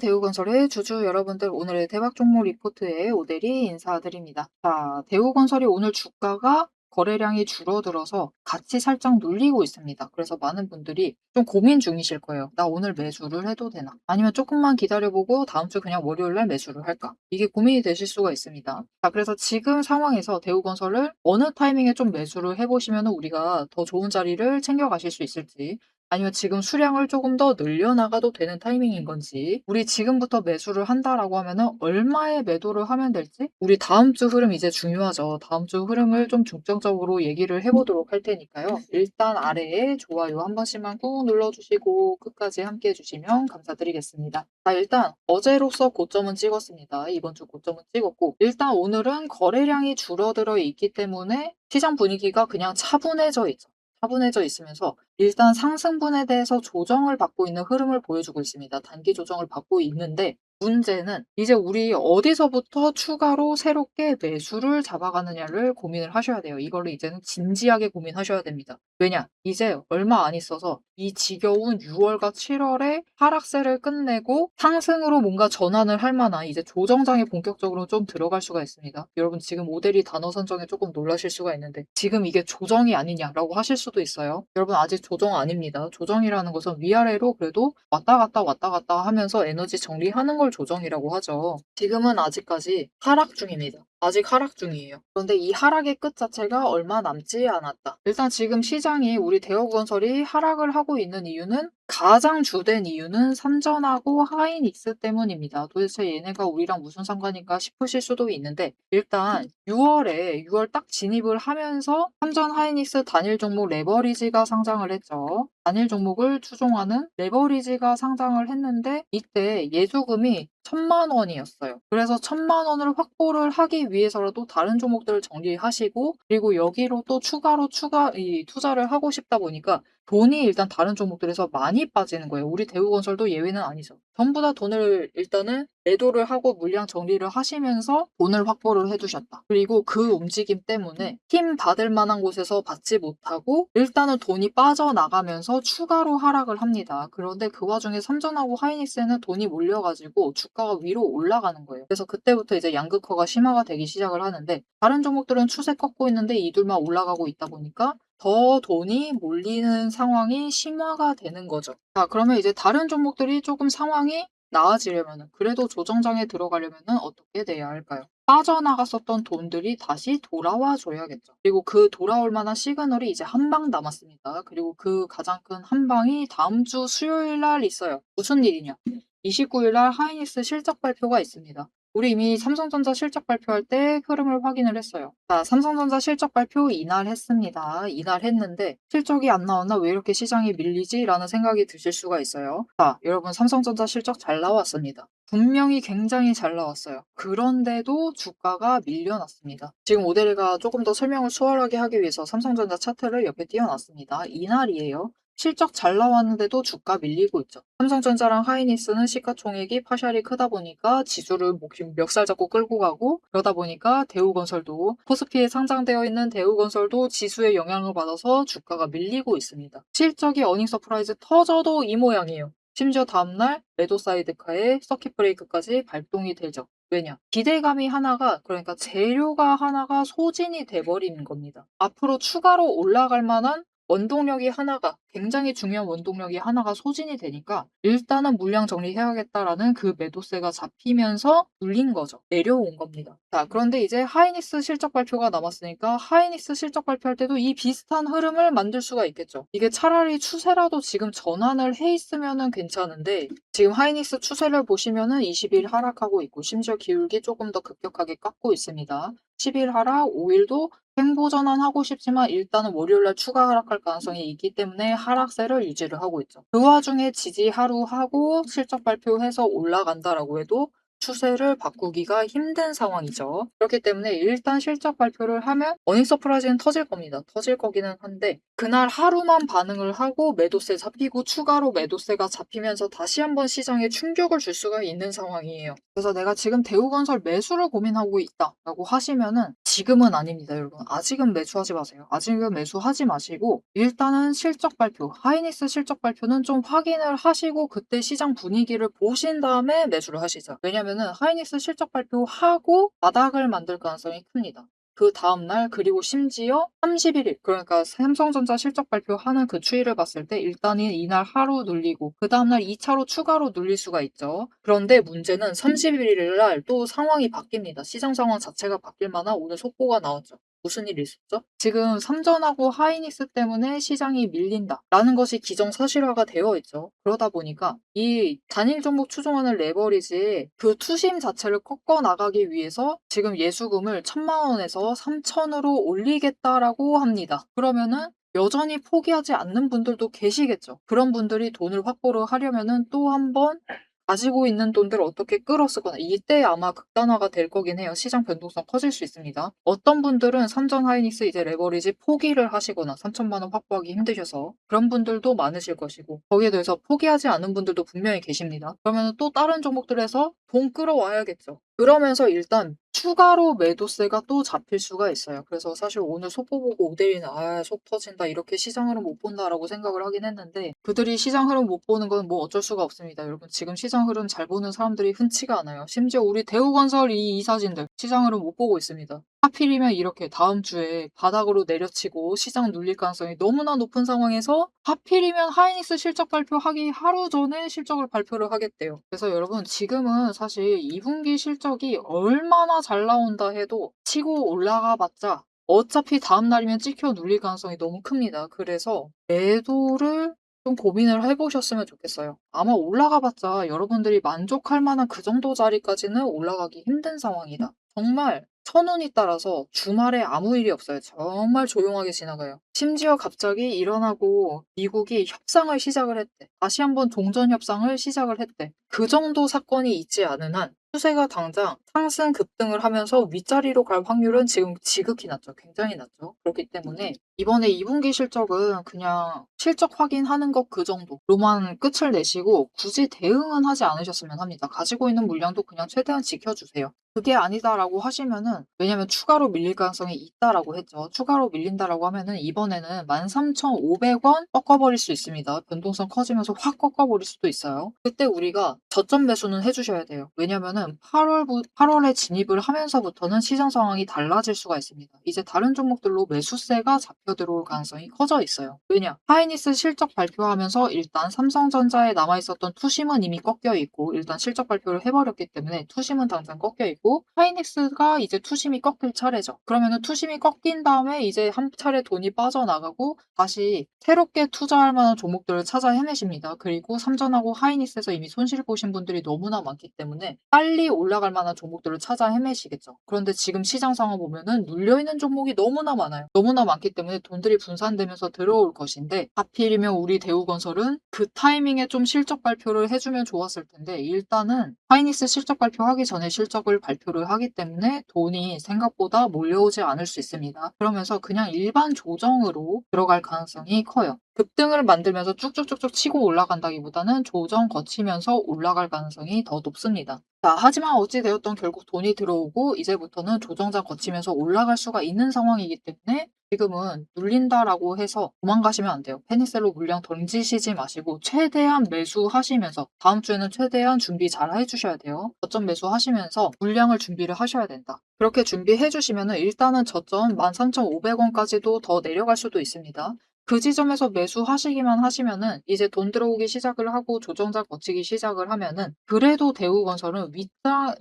대우건설의 주주 여러분들, 오늘의 대박 종목 리포트에 오대리 인사드립니다. 자, 대우건설이 오늘 주가가 거래량이 줄어들어서 같이 살짝 눌리고 있습니다. 그래서 많은 분들이 좀 고민 중이실 거예요. 나 오늘 매수를 해도 되나? 아니면 조금만 기다려보고 다음 주 그냥 월요일 날 매수를 할까? 이게 고민이 되실 수가 있습니다. 자, 그래서 지금 상황에서 대우건설을 어느 타이밍에 좀 매수를 해보시면 우리가 더 좋은 자리를 챙겨가실 수 있을지, 아니면 지금 수량을 조금 더 늘려나가도 되는 타이밍인 건지, 우리 지금부터 매수를 한다라고 하면은 얼마에 매도를 하면 될지, 우리 다음 주 흐름 이제 중요하죠. 다음 주 흐름을 좀 중점적으로 얘기를 해보도록 할 테니까요. 일단 아래에 좋아요 한 번씩만 꾹 눌러주시고 끝까지 함께 해주시면 감사드리겠습니다. 자, 일단 어제로서 고점은 찍었습니다. 이번 주 고점은 찍었고, 일단 오늘은 거래량이 줄어들어 있기 때문에 시장 분위기가 그냥 차분해져 있죠. 차분해져 있으면서 일단 상승분에 대해서 조정을 받고 있는 흐름을 보여주고 있습니다. 단기 조정을 받고 있는데, 문제는 이제 우리 어디서부터 추가로 새롭게 매수를 잡아가느냐를 고민을 하셔야 돼요. 이거를 이제는 진지하게 고민하셔야 됩니다. 왜냐? 이제 얼마 안 있어서 이 지겨운 6월과 7월에 하락세를 끝내고 상승으로 뭔가 전환을 할 만한 이제 조정장에 본격적으로 좀 들어갈 수가 있습니다. 여러분, 지금 모델이 단어 선정에 조금 놀라실 수가 있는데, 지금 이게 조정이 아니냐라고 하실 수도 있어요. 여러분, 아직 조정 아닙니다. 조정이라는 것은 위아래로 그래도 왔다 갔다 왔다 갔다 하면서 에너지 정리하는 걸 조정이라고 하죠. 지금은 아직까지 하락 중입니다. 아직 하락 중이에요. 그런데 이 하락의 끝 자체가 얼마 남지 않았다. 일단 지금 시장이, 우리 대우건설이 하락을 하고 있는 이유는, 가장 주된 이유는 삼전하고 하이닉스 때문입니다. 도대체 얘네가 우리랑 무슨 상관인가 싶으실 수도 있는데, 일단 6월 딱 진입을 하면서 삼전 하이닉스 단일 종목 레버리지가 상장을 했죠. 단일 종목을 추종하는 레버리지가 상장을 했는데, 이때 예수금이 1,000만 원이었어요. 그래서 1,000만 원을 확보를 하기 위해서라도 다른 종목들을 정리하시고, 그리고 여기로 또 추가로 투자를 하고 싶다 보니까 돈이 일단 다른 종목들에서 많이 빠지는 거예요. 우리 대우건설도 예외는 아니죠. 전부 다 돈을 일단은 매도를 하고 물량 정리를 하시면서 돈을 확보를 해두셨다. 그리고 그 움직임 때문에 힘 받을 만한 곳에서 받지 못하고 일단은 돈이 빠져나가면서 추가로 하락을 합니다. 그런데 그 와중에 삼전하고 하이닉스에는 돈이 몰려가지고 주가가 위로 올라가는 거예요. 그래서 그때부터 이제 양극화가 심화가 되기 시작을 하는데, 다른 종목들은 추세 꺾고 있는데 이 둘만 올라가고 있다 보니까 더 돈이 몰리는 상황이 심화가 되는 거죠. 자, 그러면 이제 다른 종목들이 조금 상황이 나아지려면은, 그래도 조정장에 들어가려면은 어떻게 돼야 할까요? 빠져나갔었던 돈들이 다시 돌아와 줘야겠죠. 그리고 그 돌아올 만한 시그널이 이제 한 방 남았습니다. 그리고 그 가장 큰 한 방이 다음 주 수요일 날 있어요. 무슨 일이냐? 29일 날 하이닉스 실적 발표가 있습니다. 우리 이미 삼성전자 실적 발표할 때 흐름을 확인을 했어요. 자, 삼성전자 실적 발표 이날 했습니다. 이날 했는데 실적이 안 나왔나, 왜 이렇게 시장이 밀리지? 라는 생각이 드실 수가 있어요. 자, 여러분, 삼성전자 실적 잘 나왔습니다. 분명히 굉장히 잘 나왔어요. 그런데도 주가가 밀려났습니다. 지금 오데리가 조금 더 설명을 수월하게 하기 위해서 삼성전자 차트를 옆에 띄워놨습니다. 이날이에요. 실적 잘 나왔는데도 주가 밀리고 있죠. 삼성전자랑 하이닉스는 시가총액이 파샬이 크다 보니까 지수를 멱살 잡고 끌고 가고, 그러다 보니까 대우건설도, 코스피에 상장되어 있는 대우건설도 지수의 영향을 받아서 주가가 밀리고 있습니다. 실적이 어닝 서프라이즈 터져도 이 모양이에요. 심지어 다음날 매도 사이드카에 서킷 브레이크까지 발동이 되죠. 왜냐? 기대감이 하나가, 그러니까 재료가 하나가 소진이 돼버리는 겁니다. 앞으로 추가로 올라갈 만한 원동력이 하나가, 굉장히 중요한 원동력이 하나가 소진이 되니까 일단은 물량 정리해야겠다라는 그 매도세가 잡히면서 눌린 거죠. 내려온 겁니다. 자, 그런데 이제 하이닉스 실적 발표가 남았으니까 하이닉스 실적 발표할 때도 이 비슷한 흐름을 만들 수가 있겠죠. 이게 차라리 추세라도 지금 전환을 해 있으면은 괜찮은데, 지금 하이닉스 추세를 보시면은 20일 하락하고 있고, 심지어 기울기 조금 더 급격하게 깎고 있습니다. 10일 하락, 5일도 횡보 전환하고 싶지만 일단은 월요일날 추가 하락할 가능성이 있기 때문에 하락세를 유지를 하고 있죠. 그 와중에 지지 하루 하고 실적 발표해서 올라간다라고 해도 추세를 바꾸기가 힘든 상황이죠. 그렇기 때문에 일단 실적 발표를 하면 어닝 서프라이즈는 터질 겁니다. 터질 거기는 한데 그날 하루만 반응을 하고 매도세 잡히고 추가로 매도세가 잡히면서 다시 한번 시장에 충격을 줄 수가 있는 상황이에요. 그래서 내가 지금 대우건설 매수를 고민하고 있다라고 하시면은 지금은 아닙니다, 여러분. 아직은 매수하지 마세요. 아직은 매수하지 마시고 일단은 실적 발표, 하이닉스 실적 발표는 좀 확인을 하시고 그때 시장 분위기를 보신 다음에 매수를 하시죠. 왜냐면은 하이닉스 실적 발표하고 바닥을 만들 가능성이 큽니다. 그 다음날 그리고 심지어 31일 그러니까 삼성전자 실적 발표하는 그 추이를 봤을 때 일단은 이날 하루 눌리고 그 다음날 2차로 추가로 눌릴 수가 있죠. 그런데 문제는 31일 날 또 상황이 바뀝니다. 시장 상황 자체가 바뀔 만한 오늘 속보가 나왔죠. 무슨 일이 있었죠? 지금 삼전하고 하이닉스 때문에 시장이 밀린다라는 것이 기정사실화가 되어 있죠. 그러다 보니까 이 단일 종목 추종하는 레버리지의 그 투심 자체를 꺾어 나가기 위해서 지금 예수금을 1,000만 원에서 3,000으로 올리겠다라고 합니다. 그러면은 여전히 포기하지 않는 분들도 계시겠죠. 그런 분들이 돈을 확보를 하려면은 또 한 번 가지고 있는 돈들을 어떻게 끌어쓰거나 이때 아마 극단화가 될 거긴 해요. 시장 변동성 커질 수 있습니다. 어떤 분들은 삼전 하이닉스 이제 레버리지 포기를 하시거나 3,000만 원 확보하기 힘드셔서 그런 분들도 많으실 것이고 거기에 대해서 포기하지 않은 분들도 분명히 계십니다. 그러면 또 다른 종목들에서 돈 끌어와야겠죠. 그러면서 일단 추가로 매도세가 또 잡힐 수가 있어요. 그래서 사실 오늘 속보 보고 오데이는 속 터진다 이렇게 시장 흐름 못 본다라고 생각을 하긴 했는데 그들이 시장 흐름 못 보는 건 뭐 어쩔 수가 없습니다. 여러분 지금 시장 흐름 잘 보는 사람들이 흔치가 않아요. 심지어 우리 대우건설 이 이사진들 시장 흐름 못 보고 있습니다. 하필이면 이렇게 다음 주에 바닥으로 내려치고 시장 눌릴 가능성이 너무나 높은 상황에서 하필이면 하이닉스 실적 발표하기 하루 전에 실적을 발표를 하겠대요. 그래서 여러분 지금은 사실 2분기 실적이 얼마나 잘 나온다 해도 치고 올라가 봤자 어차피 다음 날이면 찍혀 눌릴 가능성이 너무 큽니다. 그래서 매도를 좀 고민을 해보셨으면 좋겠어요. 아마 올라가 봤자 여러분들이 만족할 만한 그 정도 자리까지는 올라가기 힘든 상황이다. 정말 천운이 따라서 주말에 아무 일이 없어요. 정말 조용하게 지나가요. 심지어 갑자기 일어나고 미국이 협상을 시작을 했대. 다시 한번 종전 협상을 시작을 했대. 그 정도 사건이 있지 않은 한 추세가 당장 상승 급등을 하면서 윗자리로 갈 확률은 지금 지극히 낮죠. 굉장히 낮죠. 그렇기 때문에 이번에 2분기 실적은 그냥 실적 확인하는 것 그 정도로만 끝을 내시고 굳이 대응은 하지 않으셨으면 합니다. 가지고 있는 물량도 그냥 최대한 지켜주세요. 그게 아니다라고 하시면은 왜냐면 추가로 밀릴 가능성이 있다라고 했죠. 추가로 밀린다라고 하면은 이번에는 13,500원 꺾어버릴 수 있습니다. 변동성 커지면서 확 꺾어버릴 수도 있어요. 그때 우리가 저점 매수는 해주셔야 돼요. 왜냐면은 8월에 진입을 하면서부터는 시장 상황이 달라질 수가 있습니다. 이제 다른 종목들로 매수세가 잡혀 들어올 가능성이 커져 있어요. 왜냐? 하이닉스 실적 발표하면서 일단 삼성전자에 남아있었던 투심은 이미 꺾여 있고 일단 실적 발표를 해버렸기 때문에 투심은 당장 꺾여 있고 하이닉스가 이제 투심이 꺾일 차례죠. 그러면은 투심이 꺾인 다음에 이제 한 차례 돈이 빠져나가고 다시 새롭게 투자할 만한 종목들을 찾아 헤매십니다. 그리고 삼전하고 하이닉스에서 이미 손실 보신 분들이 너무나 많기 때문에 빨리 올라갈 만한 종목들을 찾아 헤매시겠죠. 그런데 지금 시장 상황 보면은 눌려있는 종목이 너무나 많아요. 너무나 많기 때문에 돈들이 분산되면서 들어올 것인데 하필이면 우리 대우건설은 그 타이밍에 좀 실적 발표를 해주면 좋았을 텐데 일단은 하이닉스 실적 발표하기 전에 실적을 발표를 하기 때문에 돈이 생각보다 몰려오지 않을 수 있습니다. 그러면서 그냥 일반 조정으로 들어갈 가능성이 커요. 급등을 만들면서 쭉쭉쭉쭉 치고 올라간다기보다는 조정 거치면서 올라갈 가능성이 더 높습니다. 자, 하지만 어찌되었던 결국 돈이 들어오고 이제부터는 조정장 거치면서 올라갈 수가 있는 상황이기 때문에 지금은 눌린다라고 해서 도망가시면 안 돼요. 페니셀로 물량 던지시지 마시고 최대한 매수하시면서 다음 주에는 최대한 준비 잘 해주셔야 돼요. 저점 매수하시면서 물량을 준비를 하셔야 된다. 그렇게 준비해 주시면은 일단은 저점 13,500원까지도 더 내려갈 수도 있습니다. 그 지점에서 매수하시기만 하시면은 이제 돈 들어오기 시작을 하고 조정장 거치기 시작을 하면은 그래도 대우건설은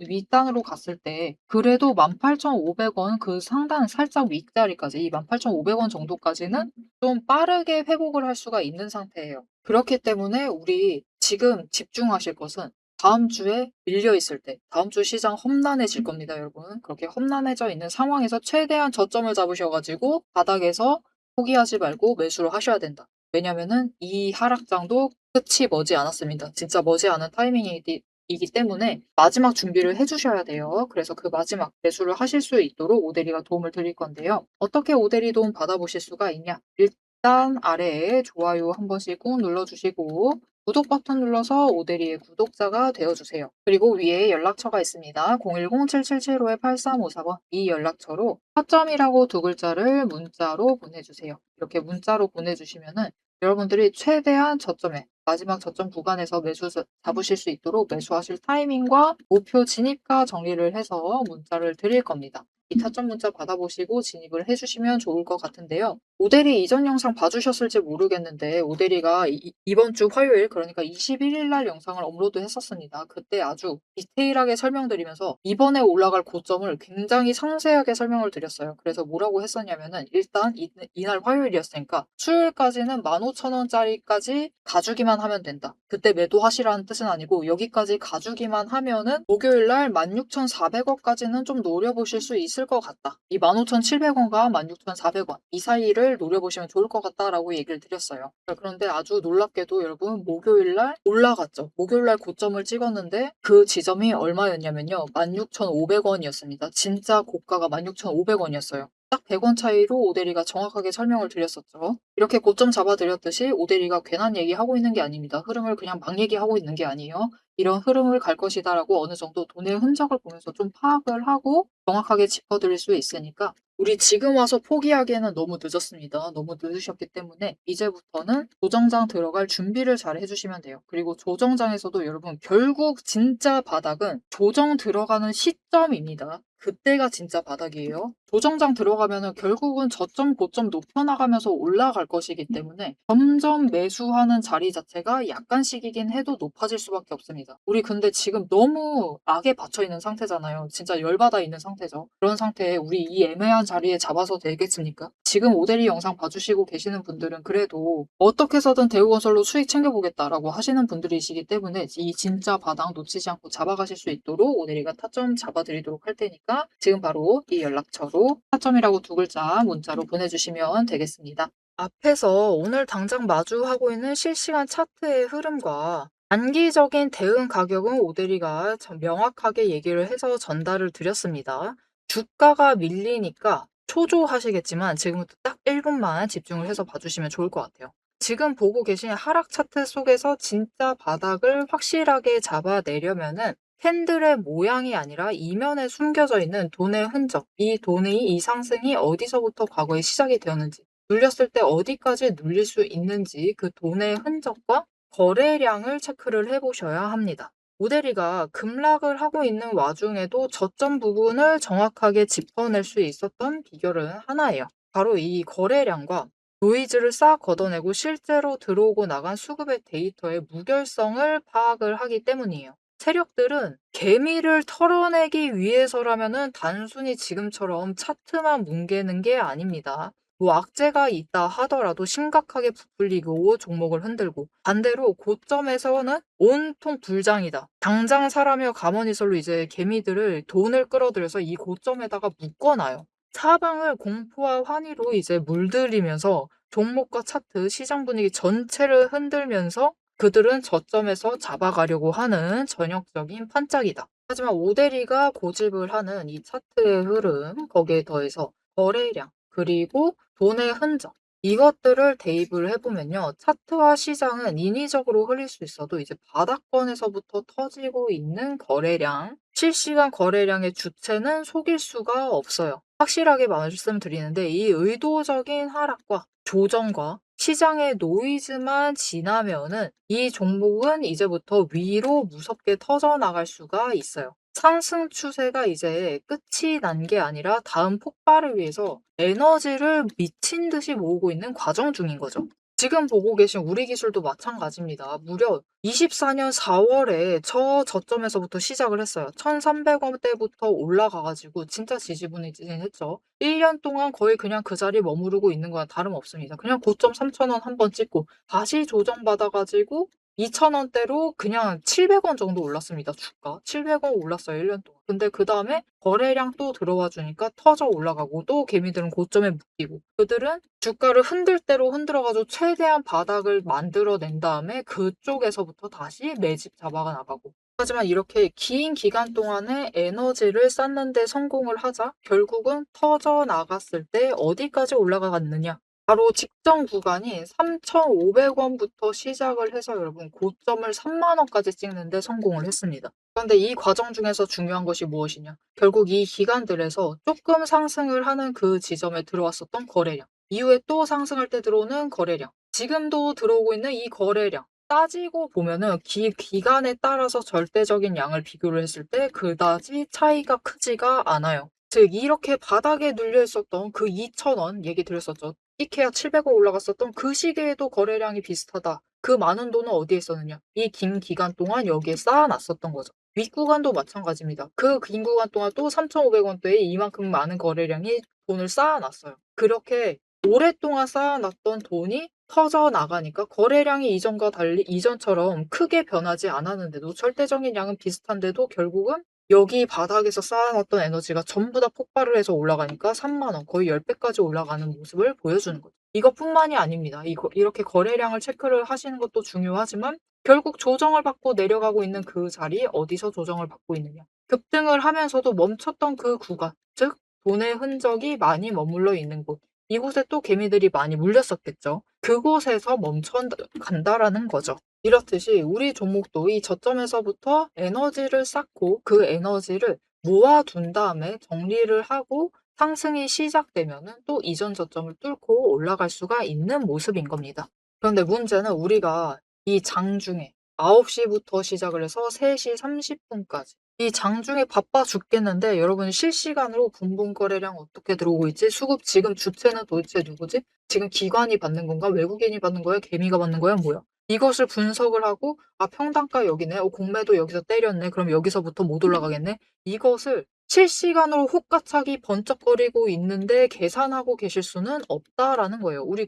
윗단으로 갔을 때 그래도 18,500원 그 상단 살짝 윗자리까지 이 18,500원 정도까지는 좀 빠르게 회복을 할 수가 있는 상태예요. 그렇기 때문에 우리 지금 집중하실 것은 다음 주에 밀려 있을 때, 다음 주 시장 험난해질 겁니다, 여러분. 그렇게 험난해져 있는 상황에서 최대한 저점을 잡으셔가지고 바닥에서 포기하지 말고 매수를 하셔야 된다. 왜냐면은 이 하락장도 끝이 머지 않았습니다. 진짜 머지 않은 타이밍이기 이기 때문에 마지막 준비를 해 주셔야 돼요. 그래서 그 마지막 매수를 하실 수 있도록 오대리가 도움을 드릴 건데요. 어떻게 오대리 도움 받아보실 수가 있냐? 일단 아래에 좋아요 한 번씩 꾹 눌러주시고 구독 버튼 눌러서 오대리의 구독자가 되어주세요. 그리고 위에 연락처가 있습니다. 010-7775-8354번 이 연락처로 타점이라고 두 글자를 문자로 보내주세요. 이렇게 문자로 보내주시면은 여러분들이 최대한 저점에 마지막 저점 구간에서 매수 잡으실 수 있도록 매수하실 타이밍과 목표 진입가 정리를 해서 문자를 드릴 겁니다. 이 타점 문자 받아보시고 진입을 해주시면 좋을 것 같은데요. 오대리 이전 영상 봐주셨을지 모르겠는데 오대리가 이번 주 화요일 그러니까 21일 날 영상을 업로드 했었습니다. 그때 아주 디테일하게 설명드리면서 이번에 올라갈 고점을 굉장히 상세하게 설명을 드렸어요. 그래서 뭐라고 했었냐면은 일단 이날 화요일이었으니까 수요일까지는 15,000원짜리까지 가주기만 하면 된다. 그때 매도하시라는 뜻은 아니고 여기까지 가주기만 하면은 목요일 날 16,400원까지는 좀 노려보실 수 있을 것 같다. 이 15,700원과 16,400원 이 사이를 노려보시면 좋을 것 같다라고 얘기를 드렸어요. 그런데 아주 놀랍게도 여러분 목요일 날 올라갔죠. 목요일 날 고점을 찍었는데 그 지점이 얼마였냐면요. 16,500원이었습니다. 진짜 고가가 16,500원이었어요. 딱 100원 차이로 오대리가 정확하게 설명을 드렸었죠. 이렇게 고점 잡아드렸듯이 오대리가 괜한 얘기하고 있는 게 아닙니다. 흐름을 그냥 막 얘기하고 있는 게 아니에요. 이런 흐름을 갈 것이다라고 어느 정도 돈의 흔적을 보면서 좀 파악을 하고 정확하게 짚어드릴 수 있으니까 우리 지금 와서 포기하기에는 너무 늦었습니다. 너무 늦으셨기 때문에 이제부터는 조정장 들어갈 준비를 잘 해주시면 돼요. 그리고 조정장에서도 여러분 결국 진짜 바닥은 조정 들어가는 시점입니다. 그때가 진짜 바닥이에요. 조정장 들어가면은 결국은 저점 고점 높여나가면서 올라갈 것이기 때문에 점점 매수하는 자리 자체가 약간씩이긴 해도 높아질 수밖에 없습니다. 우리 근데 지금 너무 악에 받쳐 있는 상태잖아요. 진짜 열받아 있는 상태죠. 그런 상태에 우리 이 애매한 자리에 잡아서 되겠습니까? 지금 오대리 영상 봐주시고 계시는 분들은 그래도 어떻게 해서든 대우건설로 수익 챙겨보겠다라고 하시는 분들이시기 때문에 이 진짜 바닥 놓치지 않고 잡아가실 수 있도록 오대리가 타점 잡아드리도록 할 테니까 지금 바로 이 연락처로 타점이라고 두 글자 문자로 보내주시면 되겠습니다. 앞에서 오늘 당장 마주하고 있는 실시간 차트의 흐름과 단기적인 대응 가격은 오대리가 명확하게 얘기를 해서 전달을 드렸습니다. 주가가 밀리니까 초조하시겠지만 지금부터 딱 1분만 집중을 해서 봐주시면 좋을 것 같아요. 지금 보고 계신 하락 차트 속에서 진짜 바닥을 확실하게 잡아내려면은 캔들의 모양이 아니라 이면에 숨겨져 있는 돈의 흔적, 이 돈의 이 상승이 어디서부터 과거에 시작이 되었는지, 눌렸을 때 어디까지 눌릴 수 있는지 그 돈의 흔적과 거래량을 체크를 해보셔야 합니다. 오대리가 급락을 하고 있는 와중에도 저점 부분을 정확하게 짚어낼 수 있었던 비결은 하나예요. 바로 이 거래량과 노이즈를 싹 걷어내고 실제로 들어오고 나간 수급의 데이터의 무결성을 파악을 하기 때문이에요. 세력들은 개미를 털어내기 위해서라면은 단순히 지금처럼 차트만 뭉개는 게 아닙니다. 뭐 악재가 있다 하더라도 심각하게 부풀리고 종목을 흔들고 반대로 고점에서는 온통 불장이다. 당장 사라며 가머니설로 이제 개미들을 돈을 끌어들여서 이 고점에다가 묶어놔요. 사방을 공포와 환희로 이제 물들이면서 종목과 차트, 시장 분위기 전체를 흔들면서 그들은 저점에서 잡아가려고 하는 전형적인 판짝이다. 하지만 오대리가 고집을 하는 이 차트의 흐름, 거기에 더해서 거래량, 그리고 돈의 흔적, 이것들을 대입을 해보면요. 차트와 시장은 인위적으로 흘릴 수 있어도 이제 바닥권에서부터 터지고 있는 거래량, 실시간 거래량의 주체는 속일 수가 없어요. 확실하게 말씀드리는데 이 의도적인 하락과 조정과 시장의 노이즈만 지나면은 이 종목은 이제부터 위로 무섭게 터져나갈 수가 있어요. 상승 추세가 이제 끝이 난 게 아니라 다음 폭발을 위해서 에너지를 미친 듯이 모으고 있는 과정 중인 거죠. 지금 보고 계신 우리 기술도 마찬가지입니다. 무려 24년 4월에 저 저점에서부터 시작을 했어요. 1,300원대부터 올라가가지고 진짜 지지부진했죠. 1년 동안 거의 그냥 그 자리에 머무르고 있는 거랑 다름없습니다. 그냥 고점 3,000원 한번 찍고 다시 조정받아가지고 2,000원대로 그냥 700원 정도 올랐습니다. 주가. 700원 올랐어요. 1년 동안. 근데 그 다음에 거래량 또 들어와 주니까 터져 올라가고 또 개미들은 고점에 묶이고 그들은 주가를 흔들 대로 흔들어가지고 최대한 바닥을 만들어낸 다음에 그쪽에서부터 다시 매집 잡아가 나가고 하지만 이렇게 긴 기간 동안에 에너지를 쌓는 데 성공을 하자 결국은 터져 나갔을 때 어디까지 올라갔느냐? 바로 직전 구간이 3,500원부터 시작을 해서 여러분 고점을 30,000원까지 찍는 데 성공을 했습니다. 그런데 이 과정 중에서 중요한 것이 무엇이냐? 결국 이 기간들에서 조금 상승을 하는 그 지점에 들어왔었던 거래량, 이후에 또 상승할 때 들어오는 거래량, 지금도 들어오고 있는 이 거래량, 따지고 보면은 기간에 따라서 절대적인 양을 비교를 했을 때 그다지 차이가 크지가 않아요. 즉 이렇게 바닥에 눌려 있었던 그 2,000원 얘기 드렸었죠. 이케아 700원 올라갔었던 그 시기에도 거래량이 비슷하다. 그 많은 돈은 어디에 있었느냐? 이 긴 기간 동안 여기에 쌓아놨었던 거죠. 윗구간도 마찬가지입니다. 그 긴 구간 동안 또 3,500원대에 이만큼 많은 거래량이 돈을 쌓아놨어요. 그렇게 오랫동안 쌓아놨던 돈이 터져 나가니까 거래량이 이전과 달리 이전처럼 크게 변하지 않았는데도 절대적인 양은 비슷한데도 결국은 여기 바닥에서 쌓아놨던 에너지가 전부 다 폭발을 해서 올라가니까 30,000원, 거의 10배까지 올라가는 모습을 보여주는 거죠. 이것뿐만이 아닙니다. 이렇게 거래량을 체크를 하시는 것도 중요하지만 결국 조정을 받고 내려가고 있는 그 자리 어디서 조정을 받고 있느냐. 급등을 하면서도 멈췄던 그 구간, 즉 돈의 흔적이 많이 머물러 있는 곳. 이곳에 또 개미들이 많이 물렸었겠죠. 그곳에서 멈춰 간다라는 거죠. 이렇듯이 우리 종목도 이 저점에서부터 에너지를 쌓고 그 에너지를 모아둔 다음에 정리를 하고 상승이 시작되면은 또 이전 저점을 뚫고 올라갈 수가 있는 모습인 겁니다. 그런데 문제는 우리가 이 장중에 9시부터 시작을 해서 3시 30분까지 이 장중에 바빠 죽겠는데 여러분 실시간으로 분봉 거래량 어떻게 들어오고 있지? 수급 지금 주체는 도대체 누구지? 지금 기관이 받는 건가? 외국인이 받는 거야? 개미가 받는 거야? 뭐야? 이것을 분석을 하고 평단가 여기네. 공매도 여기서 때렸네. 그럼 여기서부터 못 올라가겠네. 이것을 실시간으로 혹가차기 번쩍거리고 있는데 계산하고 계실 수는 없다라는 거예요. 우리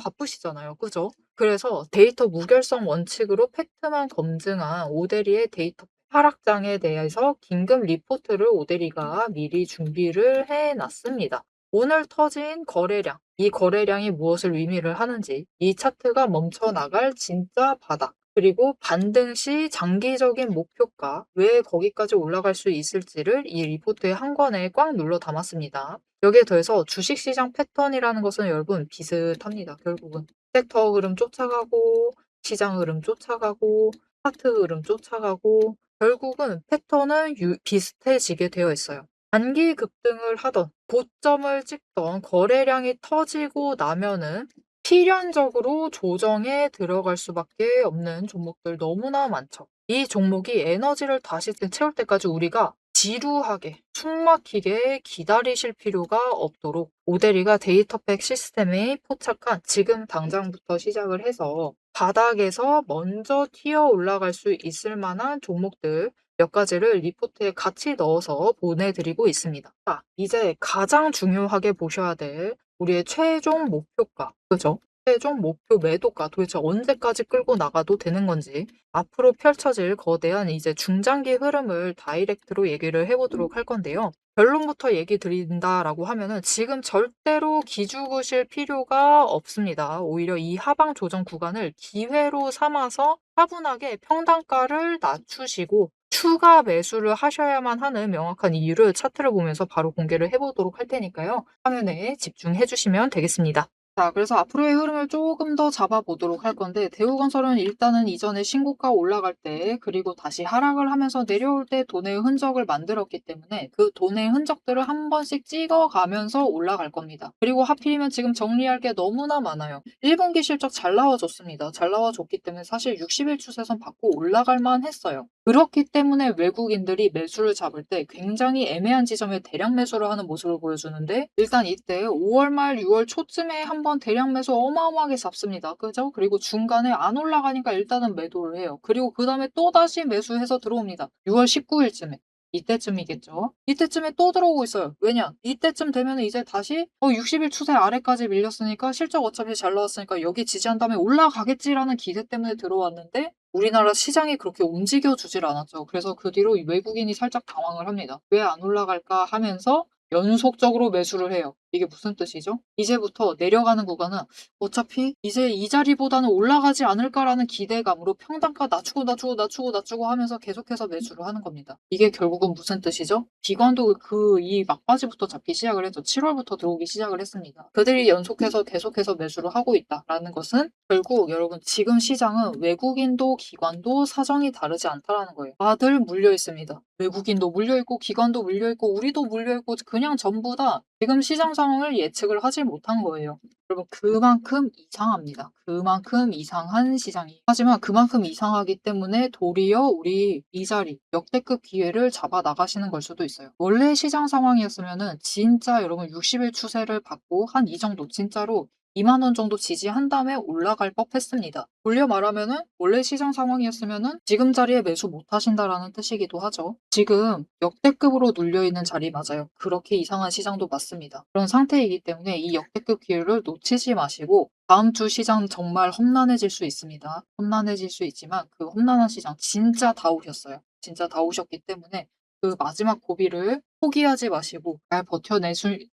바쁘시잖아요. 그죠? 그래서 데이터 무결성 원칙으로 팩트만 검증한 오대리의 데이터 하락장에 대해서 긴급 리포트를 오대리가 미리 준비를 해놨습니다. 오늘 터진 거래량, 이 거래량이 무엇을 의미를 하는지, 이 차트가 멈춰나갈 진짜 바닥, 그리고 반등 시 장기적인 목표가 왜 거기까지 올라갈 수 있을지를 이 리포트의 한 권에 꽉 눌러 담았습니다. 여기에 더해서 주식시장 패턴이라는 것은 여러분 비슷합니다. 결국은 섹터 흐름 쫓아가고 시장 흐름 쫓아가고 차트 흐름 쫓아가고 결국은 패턴은 비슷해지게 되어 있어요. 단기 급등을 하던 고점을 찍던 거래량이 터지고 나면은 필연적으로 조정에 들어갈 수밖에 없는 종목들 너무나 많죠. 이 종목이 에너지를 다시 채울 때까지 우리가 지루하게 숨막히게 기다리실 필요가 없도록 오대리가 데이터팩 시스템에 포착한 지금 당장부터 시작을 해서 바닥에서 먼저 튀어 올라갈 수 있을 만한 종목들 몇 가지를 리포트에 같이 넣어서 보내드리고 있습니다. 자, 이제 가장 중요하게 보셔야 될 우리의 최종 목표가, 그죠? 최종 목표 매도가 도대체 언제까지 끌고 나가도 되는 건지 앞으로 펼쳐질 거대한 이제 중장기 흐름을 다이렉트로 얘기를 해보도록 할 건데요. 결론부터 얘기 드린다라고 하면은 지금 절대로 기죽으실 필요가 없습니다. 오히려 이 하방 조정 구간을 기회로 삼아서 차분하게 평단가를 낮추시고 추가 매수를 하셔야만 하는 명확한 이유를 차트를 보면서 바로 공개를 해보도록 할 테니까요. 화면에 집중해 주시면 되겠습니다. 자, 그래서 앞으로의 흐름을 조금 더 잡아보도록 할 건데 대우건설은 일단은 이전에 신고가 올라갈 때 그리고 다시 하락을 하면서 내려올 때 돈의 흔적을 만들었기 때문에 그 돈의 흔적들을 한 번씩 찍어가면서 올라갈 겁니다. 그리고 하필이면 지금 정리할 게 너무나 많아요. 1분기 실적 잘 나와줬습니다. 잘 나와줬기 때문에 사실 60일 추세선 받고 올라갈 만했어요. 그렇기 때문에 외국인들이 매수를 잡을 때 굉장히 애매한 지점에 대량 매수를 하는 모습을 보여주는데 일단 이때 5월 말 6월 초쯤에 한번 대량 매수 어마어마하게 잡습니다. 그죠? 그리고 중간에 안 올라가니까 일단은 매도를 해요. 그리고 그 다음에 또다시 매수해서 들어옵니다. 6월 19일쯤에. 이때쯤이겠죠. 이때쯤에 또 들어오고 있어요. 왜냐? 이때쯤 되면 이제 다시 60일 추세 아래까지 밀렸으니까 실적 어차피 잘 나왔으니까 여기 지지한 다음에 올라가겠지라는 기대 때문에 들어왔는데 우리나라 시장이 그렇게 움직여 주질 않았죠. 그래서 그 뒤로 외국인이 살짝 당황을 합니다. 왜 안 올라갈까 하면서 연속적으로 매수를 해요. 이게 무슨 뜻이죠? 이제부터 내려가는 구간은 '어차피 이제 이 자리보다는 올라가지 않을까.'라는 기대감으로 평단가 낮추고 하면서 계속해서 매수를 하는 겁니다. 이게 결국은 무슨 뜻이죠? 기관도 이 막바지부터 잡기 시작을 해서 7 월부터 들어오기 시작을 했습니다. 그들이 연속해서 계속해서 매수를 하고 있다라는 것은 결국 여러분 지금 시장은 외국인도 기관도 사정이 다르지 않다라는 거예요. 다들 물려 있습니다. 외국인도 물려 있고 기관도 물려 있고 우리도 물려 있고 그냥 전부 다 지금 시장 상황을 예측을 하지 못한 거예요. 여러분 그만큼 이상합니다. 그만큼 이상한 시장이. 하지만 그만큼 이상하기 때문에 도리어 우리 이 자리 역대급 기회를 잡아 나가시는 걸 수도 있어요. 원래 시장 상황이었으면은 진짜 여러분 60일 추세를 받고 한 이 정도 진짜로 2만 원 정도 지지한 다음에 올라갈 법했습니다. 돌려 말하면은 원래 시장 상황이었으면은 지금 자리에 매수 못 하신다라는 뜻이기도 하죠. 지금 역대급으로 눌려 있는 자리 맞아요. 그렇게 이상한 시장도 맞습니다. 그런 상태이기 때문에 이 역대급 기회를 놓치지 마시고 다음 주 시장 정말 험난해질 수 있습니다. 험난해질 수 있지만 그 험난한 시장 진짜 다 오셨어요. 진짜 다 오셨기 때문에 그 마지막 고비를 포기하지 마시고 잘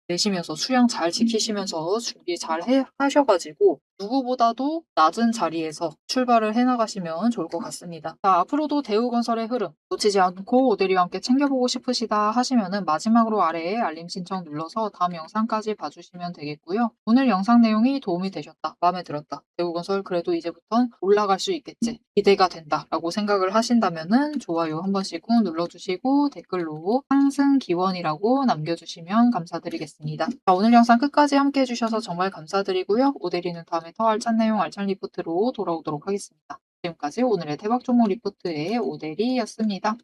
내시면서 수량 잘 지키시면서 준비 잘 하셔 가지고 누구보다도 낮은 자리에서 출발을 해 나가시면 좋을 것 같습니다. 자, 앞으로도 대우건설의 흐름 놓치지 않고 오대리와 함께 챙겨보고 싶으시다 하시면은 마지막으로 아래에 알림 신청 눌러서 다음 영상까지 봐주시면 되겠고요. 오늘 영상 내용이 도움이 되셨다, 마음에 들었다, 대우건설 그래도 이제부턴 올라갈 수 있겠지, 기대가 된다 라고 생각을 하신다면은 좋아요 한 번씩 꾹 눌러주시고 댓글로 상승 기원이라고 남겨주시면 감사드리겠습니다. 자, 오늘 영상 끝까지 함께 해주셔서 정말 감사드리고요. 오대리는 다음에 더 알찬 내용 알찬 리포트로 돌아오도록 하겠습니다. 지금까지 오늘의 대박 종목 리포트의 오대리였습니다.